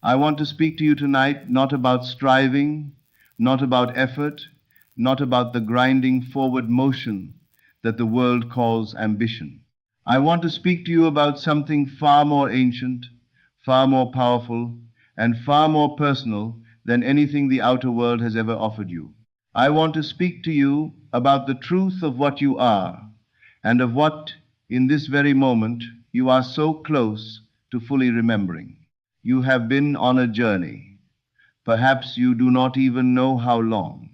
I want to speak to you tonight not about striving, not about effort, not about the grinding forward motion that the world calls ambition. I want to speak to you about something far more ancient, far more powerful, and far more personal than anything the outer world has ever offered you. I want to speak to you about the truth of what you are and of what, in this very moment, you are so close to fully remembering. You have been on a journey. Perhaps you do not even know how long.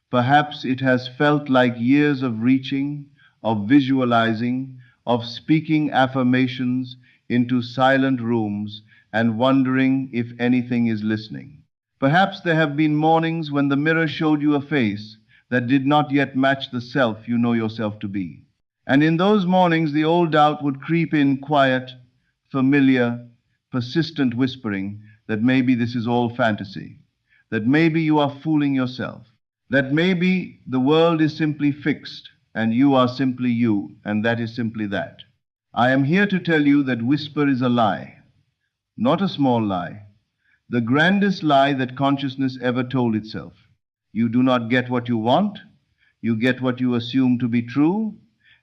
Perhaps it has felt like years of reaching, of visualizing, of speaking affirmations into silent rooms and wondering if anything is listening. Perhaps there have been mornings when the mirror showed you a face that did not yet match the self you know yourself to be. And in those mornings, the old doubt would creep in quiet, familiar, persistent whispering that maybe this is all fantasy, that maybe you are fooling yourself, that maybe the world is simply fixed and you are simply you, and that is simply that. I am here to tell you that whisper is a lie, not a small lie, the grandest lie that consciousness ever told itself. You do not get what you want, you get what you assume to be true,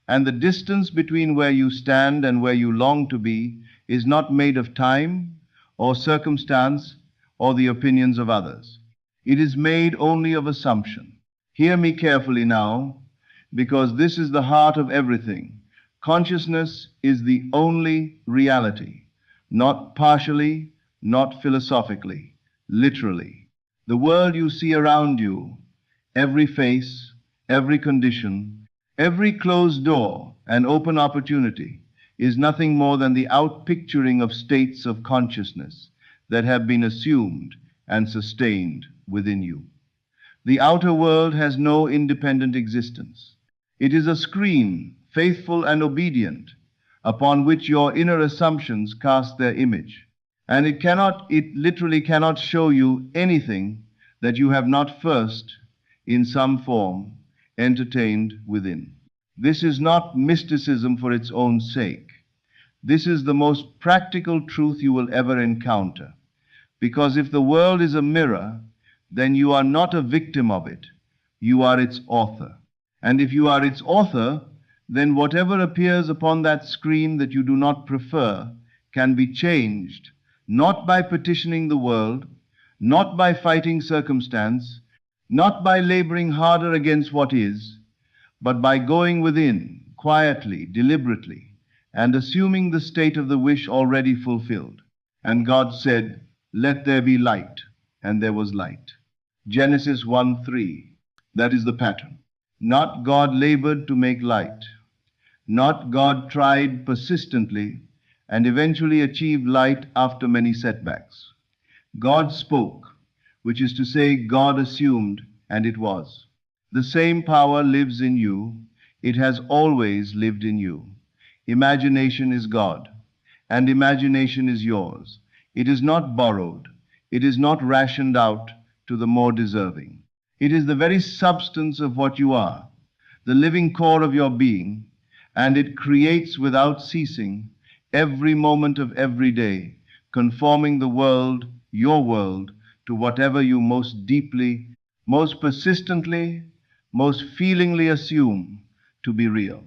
and the distance between where you stand and where you long to be is not made of time or circumstance or the opinions of others. It is made only of assumption. Hear me carefully now, because this is the heart of everything. Consciousness is the only reality, not partially, not philosophically, literally. The world you see around you, every face, every condition, every closed door and open opportunity is nothing more than the outpicturing of states of consciousness that have been assumed and sustained within you. The outer world has no independent existence. It is a screen, faithful and obedient, upon which your inner assumptions cast their image. And it literally cannot show you anything that you have not first, in some form, entertained within. This is not mysticism for its own sake. This is the most practical truth you will ever encounter. Because if the world is a mirror, then you are not a victim of it. You are its author. And if you are its author, then whatever appears upon that screen that you do not prefer can be changed, not by petitioning the world, not by fighting circumstance, not by laboring harder against what is, but by going within, quietly, deliberately, and assuming the state of the wish already fulfilled. And God said, "Let there be light," and there was light. Genesis 1:3. That is the pattern. Not God labored to make light. Not God tried persistently and eventually achieved light after many setbacks. God spoke, which is to say, God assumed, and it was. The same power lives in you. It has always lived in you. Imagination is God, and imagination is yours. It is not borrowed. It is not rationed out to the more deserving. It is the very substance of what you are, the living core of your being, and it creates without ceasing every moment of every day, conforming the world, your world, to whatever you most deeply, most persistently, most feelingly assume to be real.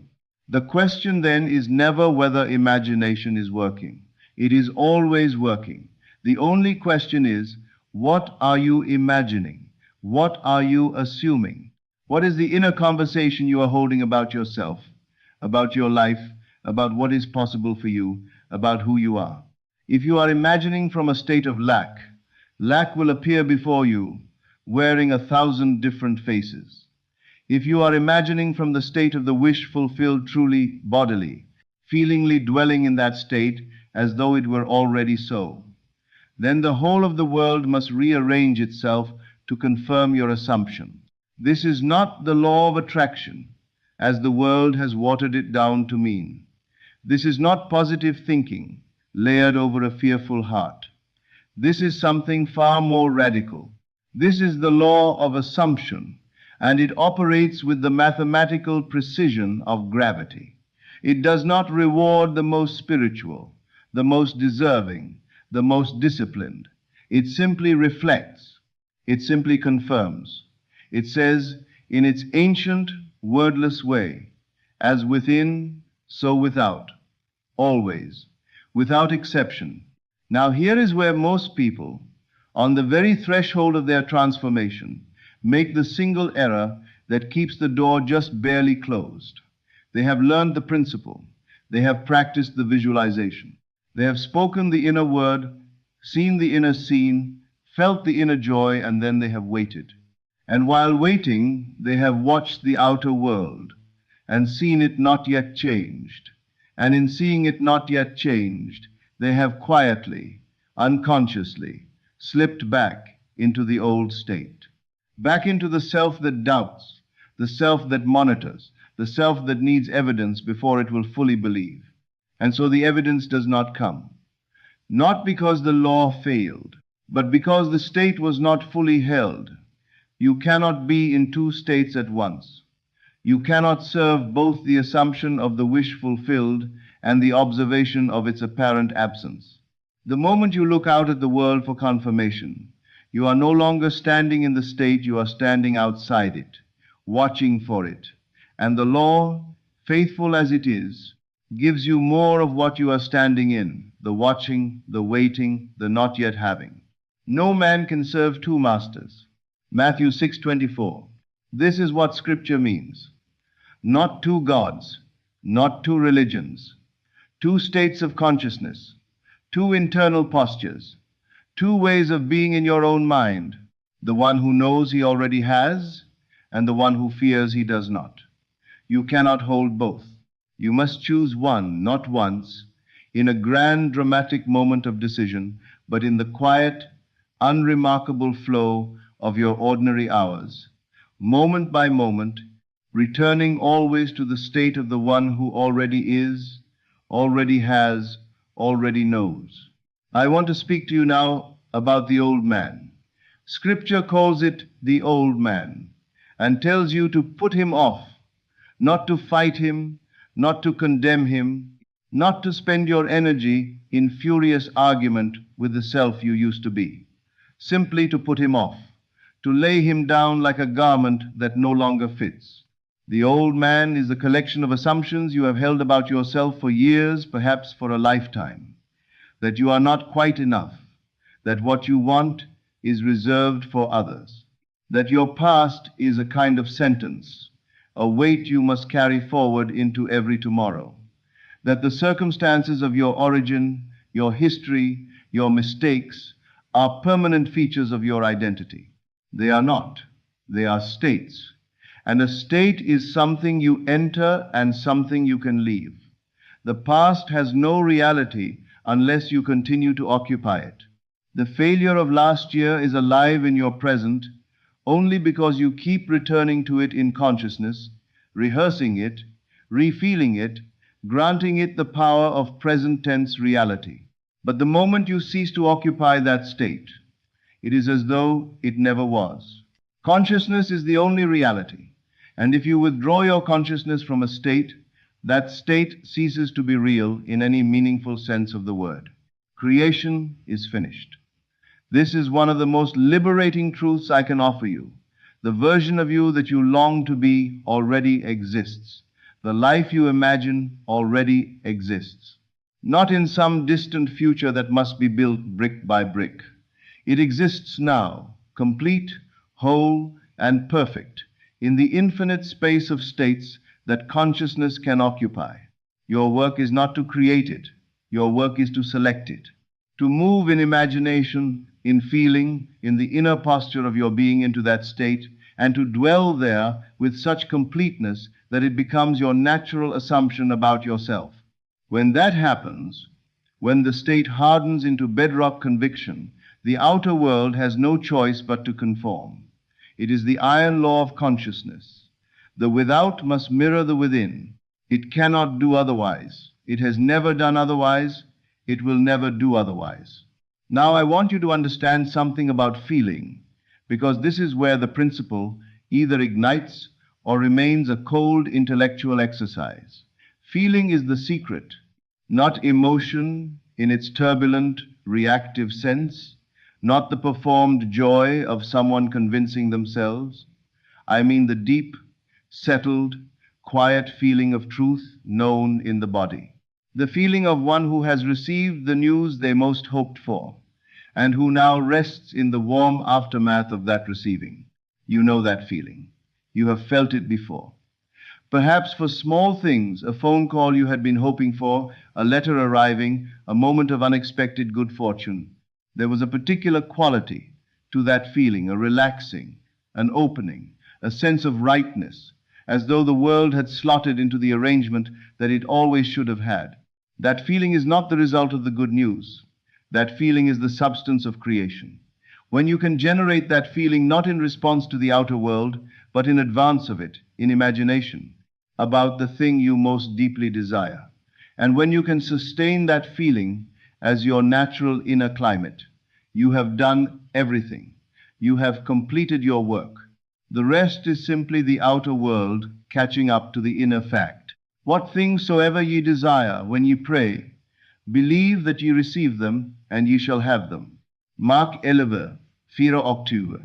The question then is never whether imagination is working. It is always working. The only question is, what are you imagining? What are you assuming? What is the inner conversation you are holding about yourself, about your life, about what is possible for you, about who you are? If you are imagining from a state of lack, lack will appear before you, wearing 1,000 different faces. If you are imagining from the state of the wish fulfilled truly bodily, feelingly dwelling in that state as though it were already so, then the whole of the world must rearrange itself to confirm your assumption. This is not the law of attraction, as the world has watered it down to mean. This is not positive thinking layered over a fearful heart. This is something far more radical. This is the law of assumption, and it operates with the mathematical precision of gravity. It does not reward the most spiritual, the most deserving, the most disciplined. It simply reflects. It simply confirms. It says, in its ancient, wordless way, as within, so without, always, without exception. Now, here is where most people, on the very threshold of their transformation, make the single error that keeps the door just barely closed. They have learned the principle. They have practiced the visualization. They have spoken the inner word, seen the inner scene, felt the inner joy, and then they have waited. And while waiting, they have watched the outer world and seen it not yet changed. And in seeing it not yet changed, they have quietly, unconsciously, slipped back into the old state, back into the self that doubts, the self that monitors, the self that needs evidence before it will fully believe. And so the evidence does not come, not because the law failed, but because the state was not fully held. You cannot be in two states at once. You cannot serve both the assumption of the wish fulfilled and the observation of its apparent absence. The moment you look out at the world for confirmation, you are no longer standing in the state, you are standing outside it, watching for it. And the law, faithful as it is, gives you more of what you are standing in, the watching, the waiting, the not yet having. No man can serve two masters. Matthew 6:24. This is what Scripture means. Not two gods, not two religions, two states of consciousness, two internal postures, two ways of being in your own mind, the one who knows he already has and the one who fears he does not. You cannot hold both. You must choose one, not once, in a grand dramatic moment of decision, but in the quiet, unremarkable flow of your ordinary hours, moment by moment, returning always to the state of the one who already is, already has, already knows. I want to speak to you now about the old man. Scripture calls it the old man and tells you to put him off, not to fight him, not to condemn him, not to spend your energy in furious argument with the self you used to be. Simply to put him off, to lay him down like a garment that no longer fits. The old man is the collection of assumptions you have held about yourself for years, perhaps for a lifetime. That you are not quite enough, that what you want is reserved for others, that your past is a kind of sentence, a weight you must carry forward into every tomorrow, that the circumstances of your origin, your history, your mistakes are permanent features of your identity. They are not. They are states. And a state is something you enter and something you can leave. The past has no reality unless you continue to occupy it. The failure of last year is alive in your present only because you keep returning to it in consciousness, rehearsing it, refeeling it, granting it the power of present tense reality. But the moment you cease to occupy that state, it is as though it never was. Consciousness is the only reality, and if you withdraw your consciousness from a state, that state ceases to be real in any meaningful sense of the word. Creation is finished. This is one of the most liberating truths I can offer you. The version of you that you long to be already exists. The life you imagine already exists. Not in some distant future that must be built brick by brick. It exists now, complete, whole, and perfect, in the infinite space of states that consciousness can occupy. Your work is not to create it. Your work is to select it. To move in imagination, in feeling, in the inner posture of your being into that state, and to dwell there with such completeness that it becomes your natural assumption about yourself. When that happens, when the state hardens into bedrock conviction, the outer world has no choice but to conform. It is the iron law of consciousness. The without must mirror the within. It cannot do otherwise. It has never done otherwise. It will never do otherwise. Now I want you to understand something about feeling, because this is where the principle either ignites or remains a cold intellectual exercise. Feeling is the secret, not emotion in its turbulent, reactive sense, not the performed joy of someone convincing themselves. I mean the deep, settled, quiet feeling of truth known in the body. The feeling of one who has received the news they most hoped for, and who now rests in the warm aftermath of that receiving. You know that feeling. You have felt it before. Perhaps for small things, a phone call you had been hoping for, a letter arriving, a moment of unexpected good fortune. There was a particular quality to that feeling, a relaxing, an opening, a sense of rightness, as though the world had slotted into the arrangement that it always should have had. That feeling is not the result of the good news. That feeling is the substance of creation. When you can generate that feeling not in response to the outer world, but in advance of it, in imagination, about the thing you most deeply desire, and when you can sustain that feeling as your natural inner climate, you have done everything. You have completed your work. The rest is simply the outer world catching up to the inner fact. What things soever ye desire when ye pray, believe that ye receive them, and ye shall have them. Mark 11, 4 October.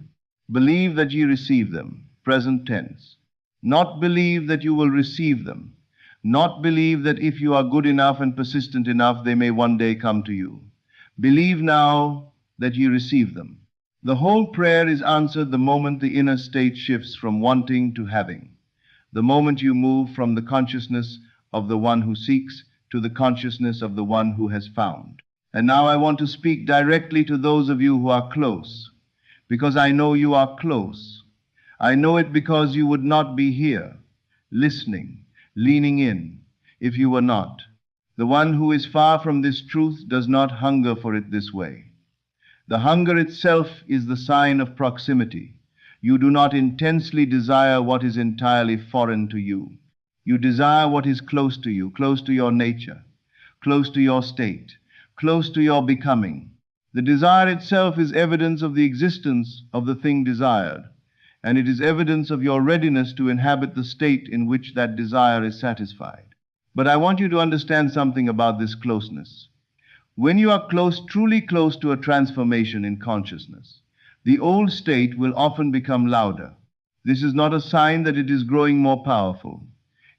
Believe that ye receive them, present tense. Not believe that you will receive them. Not believe that if you are good enough and persistent enough, they may one day come to you. Believe now that ye receive them. The whole prayer is answered the moment the inner state shifts from wanting to having, the moment you move from the consciousness of the one who seeks to the consciousness of the one who has found. And now I want to speak directly to those of you who are close, because I know you are close. I know it because you would not be here, listening, leaning in, if you were not. The one who is far from this truth does not hunger for it this way. The hunger itself is the sign of proximity. You do not intensely desire what is entirely foreign to you. You desire what is close to you, close to your nature, close to your state, close to your becoming. The desire itself is evidence of the existence of the thing desired, and it is evidence of your readiness to inhabit the state in which that desire is satisfied. But I want you to understand something about this closeness. When you are close, truly close to a transformation in consciousness, the old state will often become louder. This is not a sign that it is growing more powerful.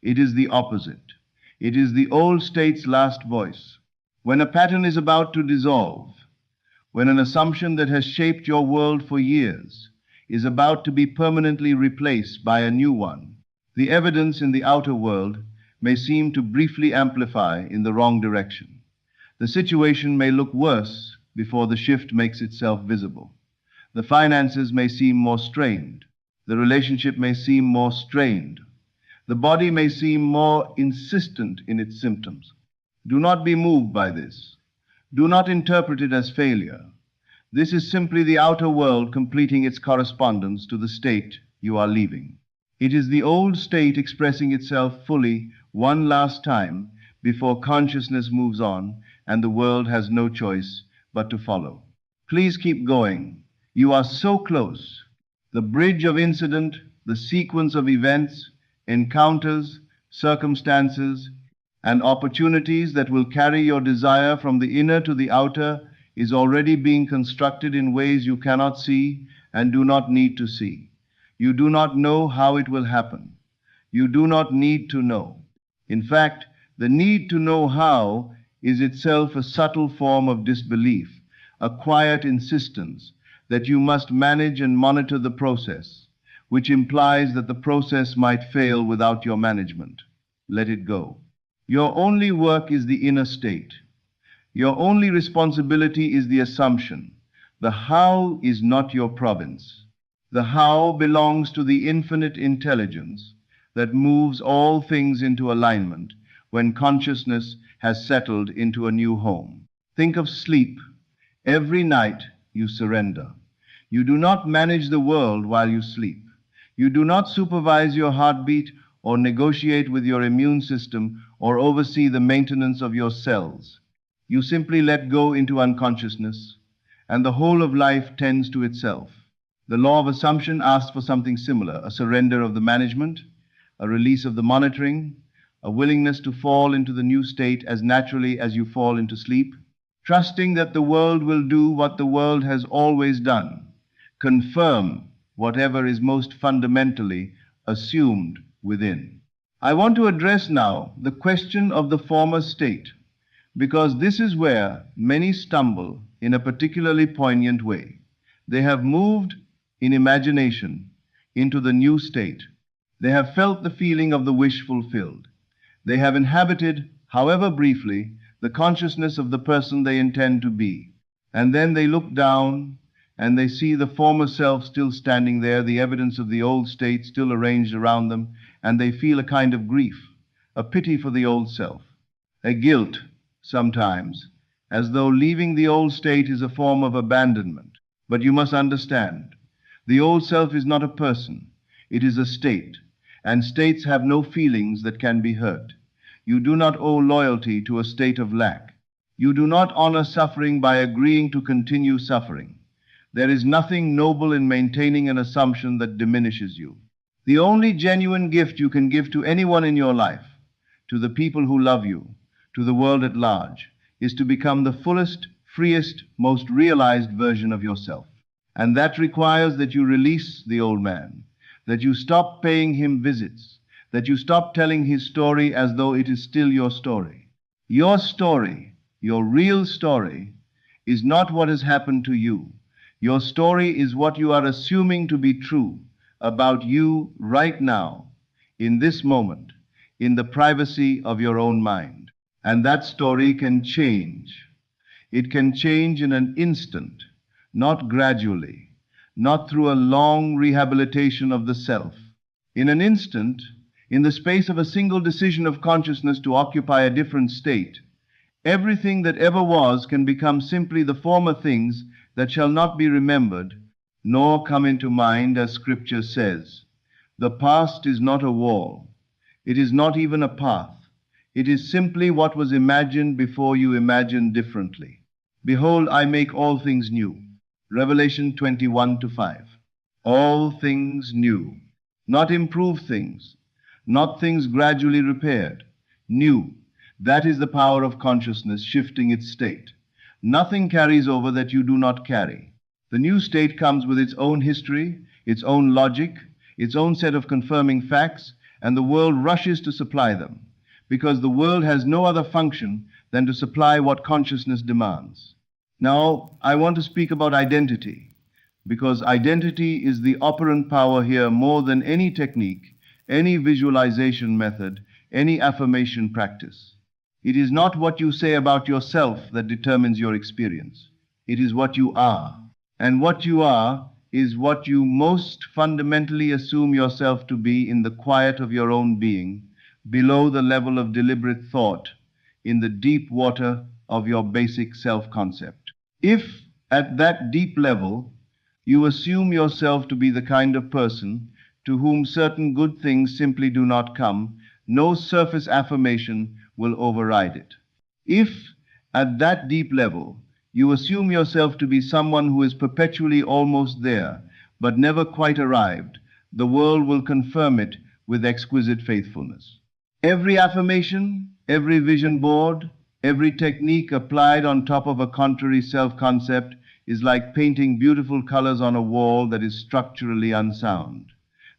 It is the opposite. It is the old state's last voice. When a pattern is about to dissolve, when an assumption that has shaped your world for years is about to be permanently replaced by a new one, the evidence in the outer world may seem to briefly amplify in the wrong direction. The situation may look worse before the shift makes itself visible. The finances may seem more strained. The relationship may seem more strained. The body may seem more insistent in its symptoms. Do not be moved by this. Do not interpret it as failure. This is simply the outer world completing its correspondence to the state you are leaving. It is the old state expressing itself fully one last time before consciousness moves on and the world has no choice but to follow. Please keep going. You are so close. The bridge of incident, the sequence of events, encounters, circumstances, and opportunities that will carry your desire from the inner to the outer is already being constructed in ways you cannot see and do not need to see. You do not know how it will happen. You do not need to know. In fact, the need to know how is itself a subtle form of disbelief, a quiet insistence that you must manage and monitor the process, which implies that the process might fail without your management. Let it go. Your only work is the inner state. Your only responsibility is the assumption. The how is not your province. The how belongs to the infinite intelligence that moves all things into alignment when consciousness has settled into a new home. Think of sleep. Every night you surrender. You do not manage the world while you sleep. You do not supervise your heartbeat or negotiate with your immune system or oversee the maintenance of your cells. You simply let go into unconsciousness, and the whole of life tends to itself. The law of assumption asks for something similar, a surrender of the management, a release of the monitoring, a willingness to fall into the new state as naturally as you fall into sleep. trusting that the world will do what the world has always done, confirm whatever is most fundamentally assumed within. I want to address now the question of the former state, because this is where many stumble in a particularly poignant way. They have moved in imagination into the new state. They have felt the feeling of the wish fulfilled. They have inhabited, however briefly, the consciousness of the person they intend to be. And then they look down and they see the former self still standing there, the evidence of the old state still arranged around them, and they feel a kind of grief, a pity for the old self, a guilt sometimes, as though leaving the old state is a form of abandonment. But you must understand, the old self is not a person, it is a state, and states have no feelings that can be hurt. You do not owe loyalty to a state of lack. You do not honor suffering by agreeing to continue suffering. There is nothing noble in maintaining an assumption that diminishes you. The only genuine gift you can give to anyone in your life, to the people who love you, to the world at large, is to become the fullest, freest, most realized version of yourself. And that requires that you release the old man, that you stop paying him visits, that you stop telling his story as though it is still your story. Your story, your real story, is not what has happened to you. Your story is what you are assuming to be true about you right now, in this moment, in the privacy of your own mind. And that story can change. It can change in an instant, not gradually, not through a long rehabilitation of the self. In an instant, in the space of a single decision of consciousness to occupy a different state, everything that ever was can become simply the former things that shall not be remembered, nor come into mind, as Scripture says. The past is not a wall. It is not even a path. It is simply what was imagined before you imagined differently. Behold, I make all things new. Revelation 21:5. All things new. Not improved things, not things gradually repaired. New. That is the power of consciousness shifting its state. Nothing carries over that you do not carry. The new state comes with its own history, its own logic, its own set of confirming facts, and the world rushes to supply them, because the world has no other function than to supply what consciousness demands. Now, I want to speak about identity, because identity is the operant power here more than any technique, any visualization method, any affirmation practice. It is not what you say about yourself that determines your experience. It is what you are. And what you are is what you most fundamentally assume yourself to be in the quiet of your own being, below the level of deliberate thought, in the deep water of your basic self-concept. If, at that deep level, you assume yourself to be the kind of person to whom certain good things simply do not come, no surface affirmation will override it. If, at that deep level, you assume yourself to be someone who is perpetually almost there, but never quite arrived, the world will confirm it with exquisite faithfulness. Every affirmation, every vision board, every technique applied on top of a contrary self-concept is like painting beautiful colors on a wall that is structurally unsound.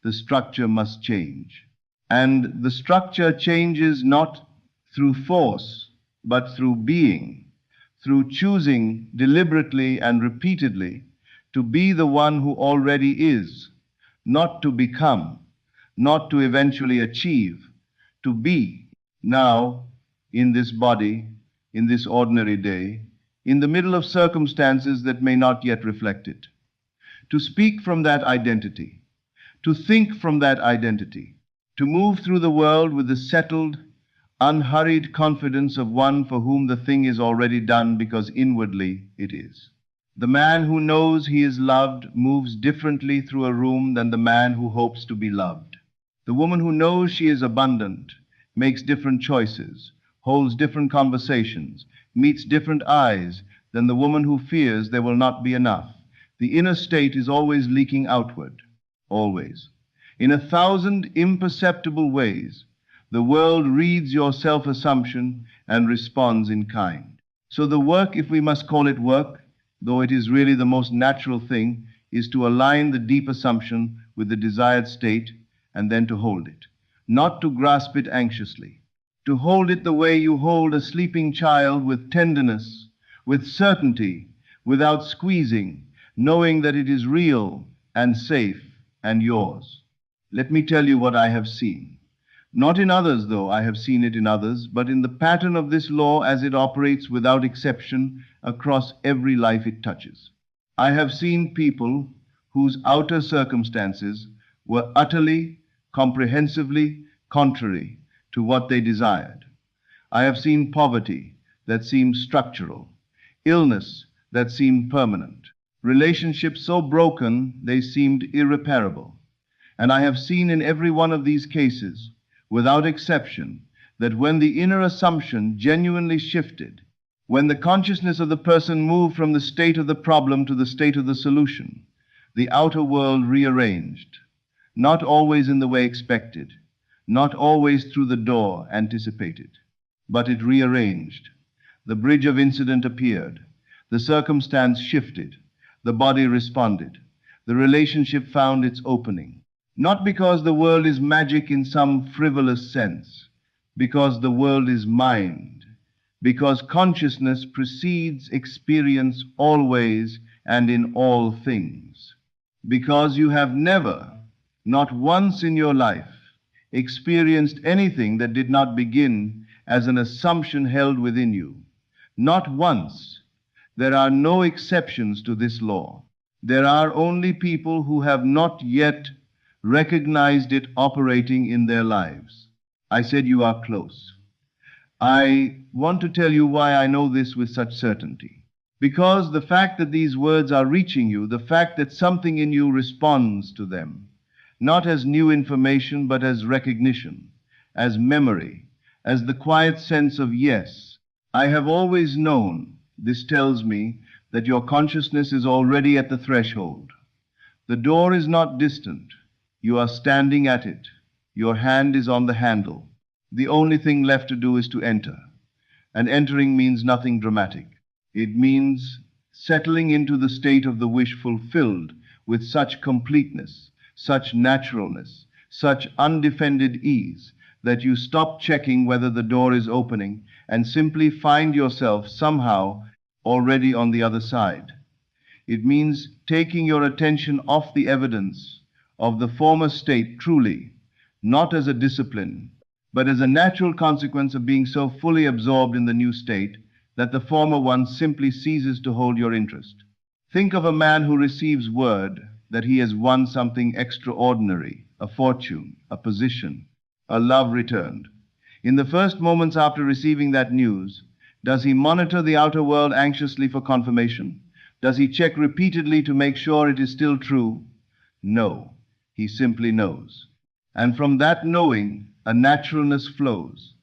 The structure must change. And the structure changes not through force, but through being, through choosing deliberately and repeatedly to be the one who already is, not to become, not to eventually achieve, to be now in this body, in this ordinary day, in the middle of circumstances that may not yet reflect it. To speak from that identity, to think from that identity, to move through the world with the settled, unhurried confidence of one for whom the thing is already done because inwardly it is. The man who knows he is loved moves differently through a room than the man who hopes to be loved. The woman who knows she is abundant makes different choices, holds different conversations, meets different eyes than the woman who fears there will not be enough. The inner state is always leaking outward, always. In 1,000 imperceptible ways, the world reads your self-assumption and responds in kind. So the work, if we must call it work, though it is really the most natural thing, is to align the deep assumption with the desired state and then to hold it. Not to grasp it anxiously. To hold it the way you hold a sleeping child, with tenderness, with certainty, without squeezing, knowing that it is real and safe and yours. Let me tell you what I have seen. Not in others, though I have seen it in others, but in the pattern of this law as it operates without exception across every life it touches. I have seen people whose outer circumstances were utterly, comprehensively contrary to what they desired. I have seen poverty that seemed structural, illness that seemed permanent, relationships so broken they seemed irreparable. And I have seen in every one of these cases, without exception, that when the inner assumption genuinely shifted, when the consciousness of the person moved from the state of the problem to the state of the solution, the outer world rearranged, not always in the way expected, not always through the door anticipated, but it rearranged. The bridge of incident appeared, the circumstance shifted, the body responded, the relationship found its opening. Not because the world is magic in some frivolous sense, because the world is mind, because consciousness precedes experience always and in all things, because you have never, not once in your life, experienced anything that did not begin as an assumption held within you. Not once. There are no exceptions to this law. There are only people who have not yet recognized it operating in their lives. I said you are close. I want to tell you why I know this with such certainty. Because the fact that these words are reaching you, the fact that something in you responds to them, not as new information, but as recognition, as memory, as the quiet sense of yes. I have always known, this tells me, that your consciousness is already at the threshold. The door is not distant. You are standing at it. Your hand is on the handle. The only thing left to do is to enter. And entering means nothing dramatic. It means settling into the state of the wish fulfilled with such completeness, such naturalness, such undefended ease, that you stop checking whether the door is opening and simply find yourself somehow already on the other side. It means taking your attention off the evidence of the former state truly, not as a discipline, but as a natural consequence of being so fully absorbed in the new state that the former one simply ceases to hold your interest. Think of a man who receives word that he has won something extraordinary, a fortune, a position, a love returned. In the first moments after receiving that news, does he monitor the outer world anxiously for confirmation? Does he check repeatedly to make sure it is still true? No. He simply knows. And from that knowing, a naturalness flows.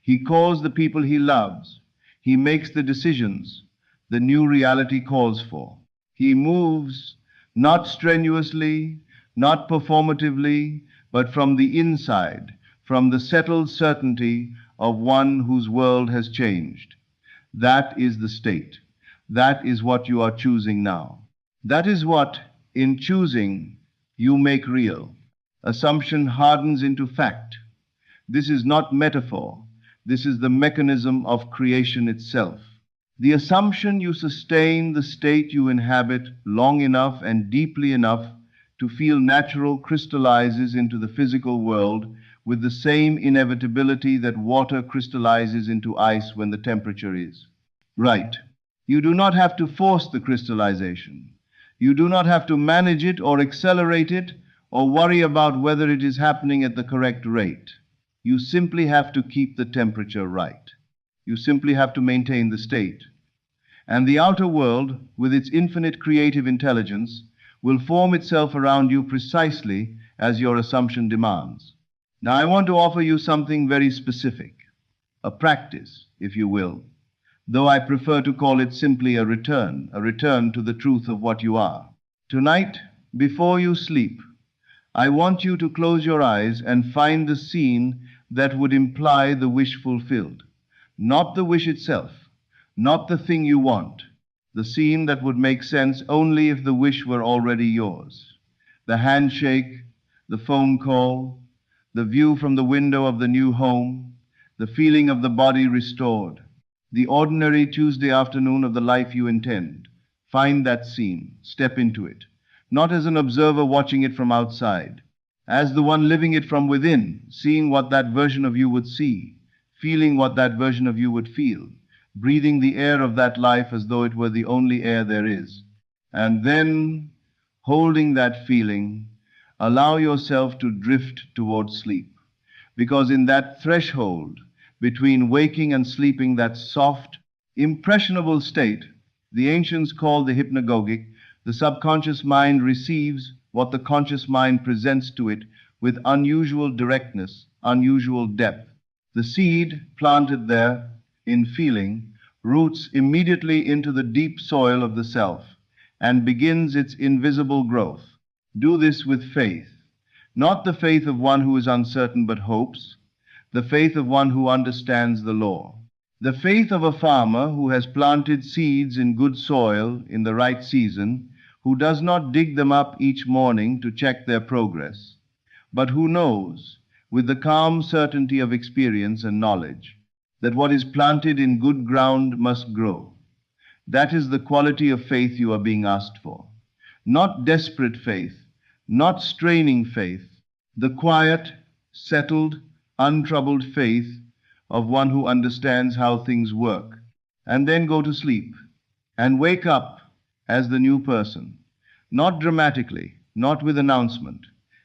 He calls the people he loves. He makes the decisions the new reality calls for. He moves not strenuously, not performatively, but from the inside, from the settled certainty of one whose world has changed. That is the state. That is what you are choosing now. That is what, in choosing, you make real. Assumption hardens into fact. This is not metaphor. This is the mechanism of creation itself. The assumption you sustain the state you inhabit long enough and deeply enough to feel natural crystallizes into the physical world with the same inevitability that water crystallizes into ice when the temperature is right. You do not have to force the crystallization. You do not have to manage it or accelerate it or worry about whether it is happening at the correct rate. You simply have to keep the temperature right. You simply have to maintain the state. And the outer world, with its infinite creative intelligence, will form itself around you precisely as your assumption demands. Now, I want to offer you something very specific, a practice, if you will, though I prefer to call it simply a return to the truth of what you are. Tonight, before you sleep, I want you to close your eyes and find the scene that would imply the wish fulfilled. Not the wish itself, not the thing you want, the scene that would make sense only if the wish were already yours. The handshake, the phone call, the view from the window of the new home, the feeling of the body restored, the ordinary Tuesday afternoon of the life you intend. Find that scene, step into it, not as an observer watching it from outside, as the one living it from within, seeing what that version of you would see, feeling what that version of you would feel, breathing the air of that life as though it were the only air there is. And then, holding that feeling, allow yourself to drift towards sleep. Because in that threshold between waking and sleeping, that soft, impressionable state, the ancients called the hypnagogic, the subconscious mind receives what the conscious mind presents to it with unusual directness, unusual depth. The seed planted there in feeling roots immediately into the deep soil of the self and begins its invisible growth. Do this with faith, not the faith of one who is uncertain but hopes, the faith of one who understands the law. The faith of a farmer who has planted seeds in good soil in the right season, who does not dig them up each morning to check their progress, but who knows, with the calm certainty of experience and knowledge, that what is planted in good ground must grow. That is the quality of faith you are being asked for. Not desperate faith, not straining faith, the quiet, settled, untroubled faith of one who understands how things work, and then go to sleep and wake up as the new person, not dramatically, not with announcement.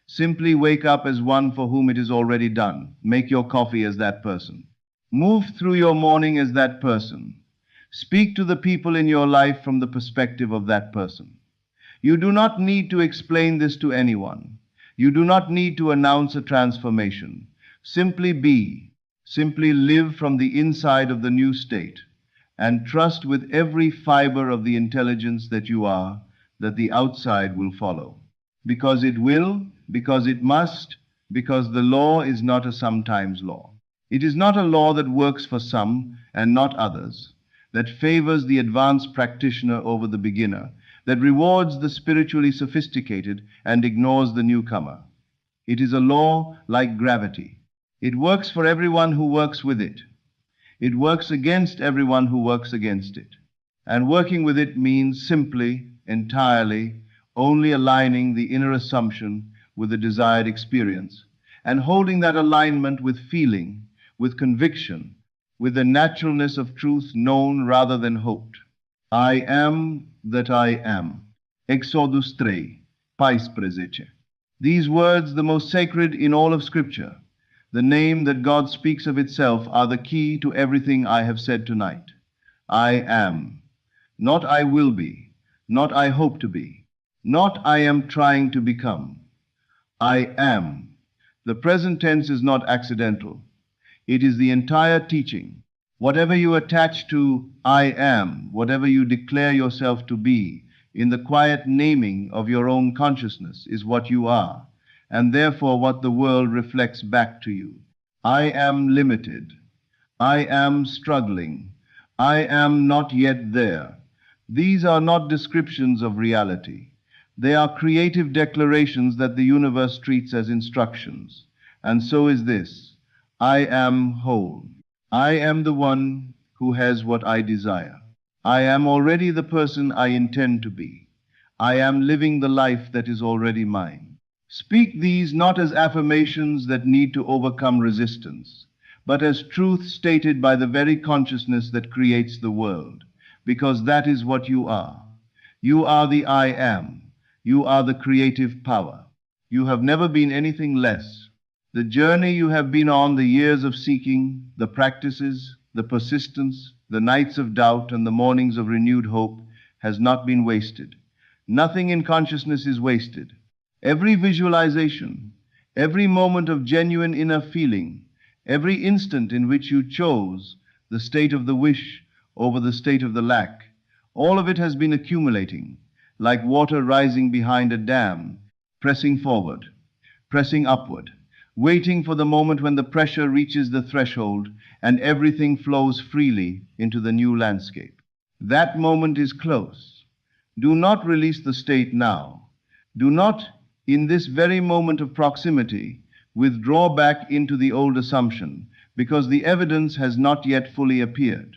Simply wake up as one for whom it is already done. Make your coffee as that person. Move through your morning as that person. Speak to the people in your life from the perspective of that person. You do not need to explain this to anyone. You do not need to announce a transformation. Simply be, simply live from the inside of the new state, and trust with every fiber of the intelligence that you are that the outside will follow. Because it will, because it must, because the law is not a sometimes law. It is not a law that works for some and not others, that favors the advanced practitioner over the beginner, that rewards the spiritually sophisticated and ignores the newcomer. It is a law like gravity. It works for everyone who works with it. It works against everyone who works against it. And working with it means simply, entirely, only aligning the inner assumption with the desired experience, and holding that alignment with feeling, with conviction, with the naturalness of truth known rather than hoped. I am that I am. Exodus 3, Pais Presece. These words, the most sacred in all of Scripture, the name that God speaks of itself, are the key to everything I have said tonight. I am. Not I will be, not I hope to be, not I am trying to become. I am. The present tense is not accidental. It is the entire teaching. Whatever you attach to I am, whatever you declare yourself to be, in the quiet naming of your own consciousness, is what you are, and therefore what the world reflects back to you. I am limited. I am struggling. I am not yet there. These are not descriptions of reality. They are creative declarations that the universe treats as instructions. And so is this. I am whole. I am the one who has what I desire. I am already the person I intend to be. I am living the life that is already mine. Speak these not as affirmations that need to overcome resistance, but as truth stated by the very consciousness that creates the world, because that is what you are. You are the I am. You are the creative power. You have never been anything less. The journey you have been on, the years of seeking, the practices, the persistence, the nights of doubt and the mornings of renewed hope has not been wasted. Nothing in consciousness is wasted. Every visualization, every moment of genuine inner feeling, every instant in which you chose the state of the wish over the state of the lack, all of it has been accumulating, like water rising behind a dam, pressing forward, pressing upward, waiting for the moment when the pressure reaches the threshold and everything flows freely into the new landscape. That moment is close. Do not release the state now. Do not, in this very moment of proximity, withdraw back into the old assumption, because the evidence has not yet fully appeared.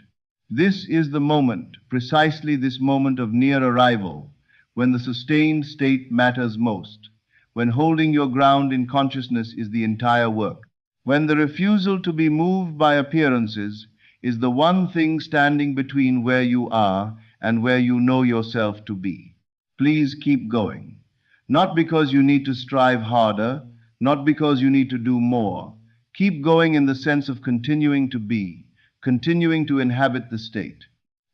This is the moment, precisely this moment of near arrival, when the sustained state matters most, when holding your ground in consciousness is the entire work, when the refusal to be moved by appearances is the one thing standing between where you are and where you know yourself to be. Please keep going. Not because you need to strive harder, not because you need to do more. Keep going in the sense of continuing to be, continuing to inhabit the state,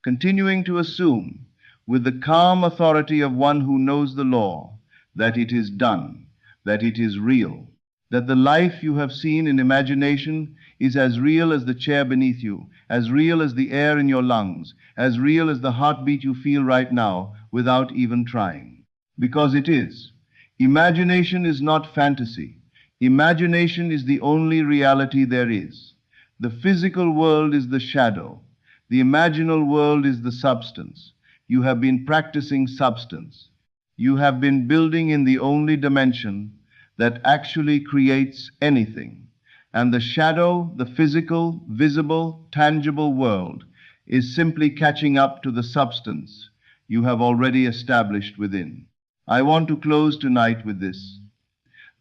continuing to assume, with the calm authority of one who knows the law, that it is done, that it is real, that the life you have seen in imagination is as real as the chair beneath you, as real as the air in your lungs, as real as the heartbeat you feel right now without even trying. Because it is. Imagination is not fantasy. Imagination is the only reality there is. The physical world is the shadow. The imaginal world is the substance. You have been practicing substance. You have been building in the only dimension that actually creates anything. And the shadow, the physical, visible, tangible world is simply catching up to the substance you have already established within. I want to close tonight with this.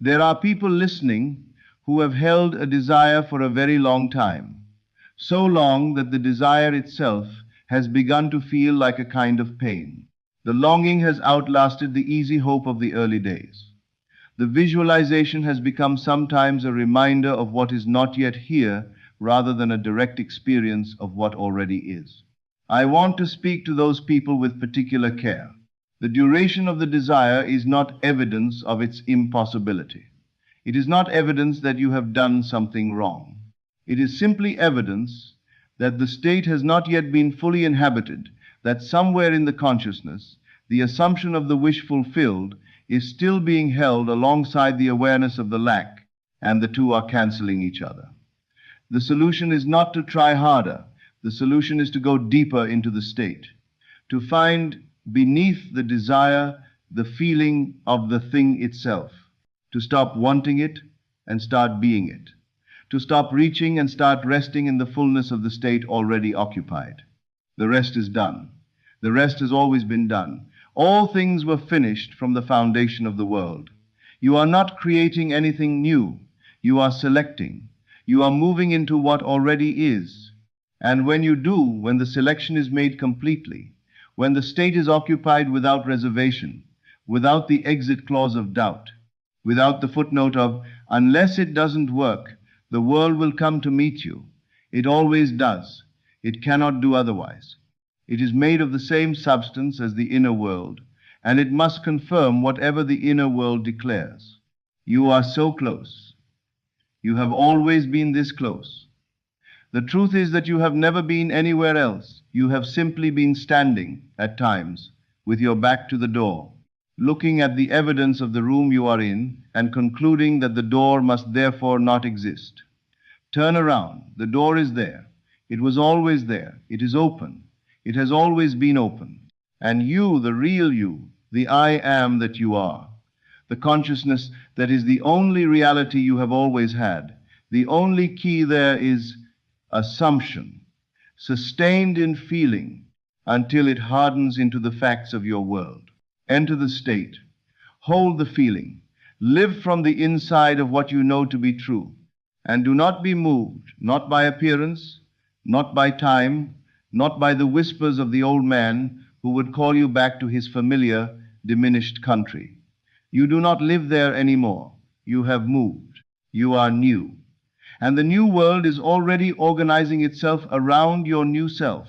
There are people listening who have held a desire for a very long time, so long that the desire itself has begun to feel like a kind of pain. The longing has outlasted the easy hope of the early days. The visualization has become sometimes a reminder of what is not yet here rather than a direct experience of what already is. I want to speak to those people with particular care. The duration of the desire is not evidence of its impossibility. It is not evidence that you have done something wrong. It is simply evidence that the state has not yet been fully inhabited, that somewhere in the consciousness, the assumption of the wish fulfilled is still being held alongside the awareness of the lack, and the two are canceling each other. The solution is not to try harder. The solution is to go deeper into the state, to find beneath the desire the feeling of the thing itself, to stop wanting it and start being it, to stop reaching and start resting in the fullness of the state already occupied. The rest is done. The rest has always been done. All things were finished from the foundation of the world. You are not creating anything new. You are selecting. You are moving into what already is. And when you do, when the selection is made completely, when the state is occupied without reservation, without the exit clause of doubt, without the footnote of, unless it doesn't work, the world will come to meet you. It always does. It cannot do otherwise. It is made of the same substance as the inner world, and it must confirm whatever the inner world declares. You are so close. You have always been this close. The truth is that you have never been anywhere else. You have simply been standing, at times, with your back to the door, looking at the evidence of the room you are in and concluding that the door must therefore not exist. Turn around. The door is there. It was always there. It is open. It has always been open. And you, the real you, the I am that you are, the consciousness that is the only reality you have always had, the only key there is assumption, sustained in feeling until it hardens into the facts of your world. Enter the state. Hold the feeling. Live from the inside of what you know to be true. And do not be moved, not by appearance, not by time, not by the whispers of the old man who would call you back to his familiar, diminished country. You do not live there anymore. You have moved. You are new. And the new world is already organizing itself around your new self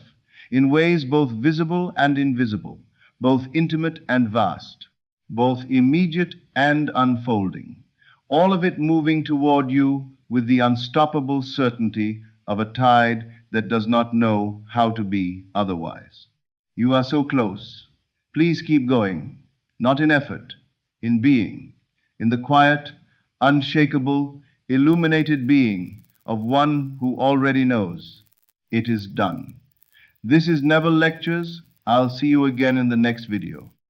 in ways both visible and invisible, both intimate and vast, both immediate and unfolding, all of it moving toward you with the unstoppable certainty of a tide that does not know how to be otherwise. You are so close. Please keep going, not in effort, in being, in the quiet, unshakable, illuminated being of one who already knows. It is done. This is Neville Lectures. I'll see you again in the next video.